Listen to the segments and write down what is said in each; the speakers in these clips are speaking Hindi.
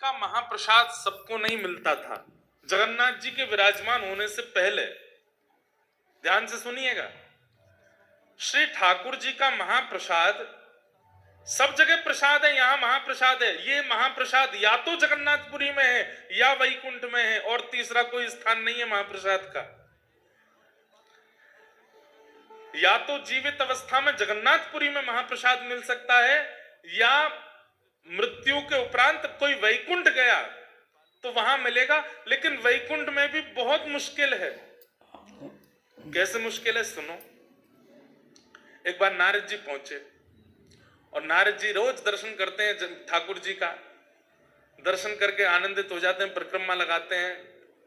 का महाप्रसाद सबको नहीं मिलता था। जगन्नाथ जी के विराजमान होने से पहले, ध्यान से सुनिएगा, श्री ठाकुर जी का महाप्रसाद सब जगह प्रसाद है, यहां महाप्रसाद है। ये महाप्रसाद या तो जगन्नाथपुरी में है या वैकुंठ में है, और तीसरा कोई स्थान नहीं है महाप्रसाद का। या तो जीवित अवस्था में जगन्नाथपुरी में महाप्रसाद मिल सकता है, या मृत्यु के उपरांत कोई वैकुंठ गया तो वहां मिलेगा। लेकिन वैकुंठ में भी बहुत मुश्किल है। कैसे मुश्किल है सुनो। एक बार नारद जी पहुंचे, और नारद जी रोज दर्शन करते हैं ठाकुर जी का। दर्शन करके आनंदित हो जाते हैं, परिक्रमा लगाते हैं।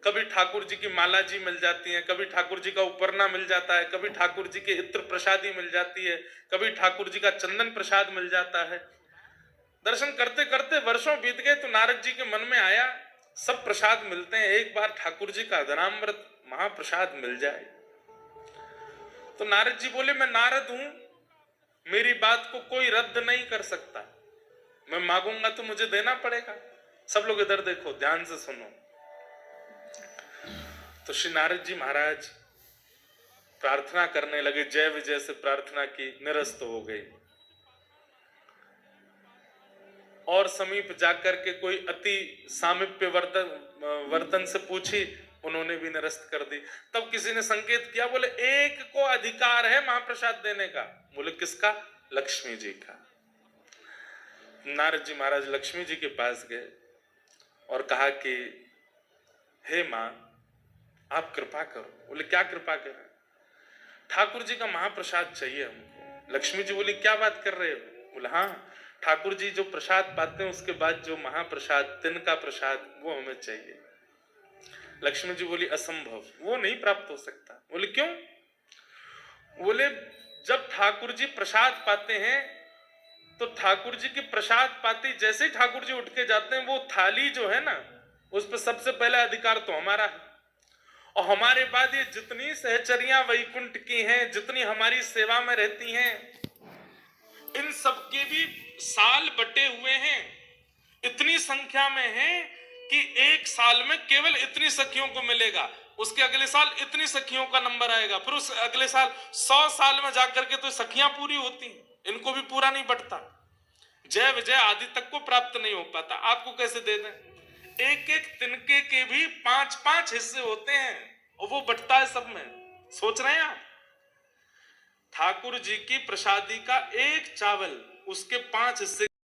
कभी ठाकुर जी की माला जी मिल जाती है, कभी ठाकुर जी का उपरना मिल जाता है, कभी ठाकुर जी के इत्र प्रसादी मिल जाती है, कभी ठाकुर जी का चंदन प्रसाद मिल जाता है। दर्शन करते करते वर्षों बीत गए, तो नारद जी के मन में आया सब प्रसाद मिलते हैं, एक बार ठाकुर जी का अदनामृत महाप्रसाद मिल जाए। तो नारद जी बोले, मैं नारद हूं, मेरी बात को कोई रद्द नहीं कर सकता, मैं मांगूंगा तो मुझे देना पड़ेगा। सब लोग इधर देखो, ध्यान से सुनो। तो श्री नारद जी महाराज प्रार्थना करने लगे, जय विजय से प्रार्थना की, निरस्त हो गई। और समीप जाकर के कोई अति सामीप्य वर्तन से पूछी, उन्होंने भी निरस्त कर दी। तब किसी ने संकेत किया, बोले एक को अधिकार है महाप्रसाद देने का। बोले किसका? लक्ष्मी जी का। नारद जी महाराज लक्ष्मी जी के पास गए और कहा कि हे मां, आप कृपा करो। बोले क्या कृपा करें? ठाकुर जी का महाप्रसाद चाहिए हमको। लक्ष्मी जी बोली क्या बात कर रहे हो? बोले हाँ, ठाकुर जी जो प्रसाद पाते हैं उसके बाद जो महाप्रसाद, तिनका प्रसाद, वो हमें चाहिए। लक्ष्मी जी बोली असंभव, वो नहीं प्राप्त हो सकता। बोले क्यों? बोले जब ठाकुर जी प्रसाद पाते हैं तो ठाकुर जी के प्रसाद पाते जैसे ही ठाकुर जी उठ के जाते हैं, वो थाली जो है ना, उस पर सबसे पहला अधिकार तो हमारा है। और हमारे बाद ये जितनी सहचरियां वैकुंठ की हैं, जितनी हमारी सेवा में रहती हैं, इन सबके भी साल बटे हुए हैं, इतनी संख्या में हैं कि एक साल में केवल इतनी सखियों को मिलेगा, उसके अगले साल इतनी सखियों का नंबर आएगा, फिर उस अगले साल 100 साल में जाकर के तो सखियां पूरी होती हैं, इनको भी पूरा नहीं बटता। जय विजय आदि तक को प्राप्त नहीं हो पाता। आपको कैसे दे दें? एक एक तिनके के भी 5-5 हिस्से होते हैं, और वो बटता है सब में। सोच रहे हैं आप? ठाकुर जी की प्रसादी का एक चावल, उसके 5 हिस्से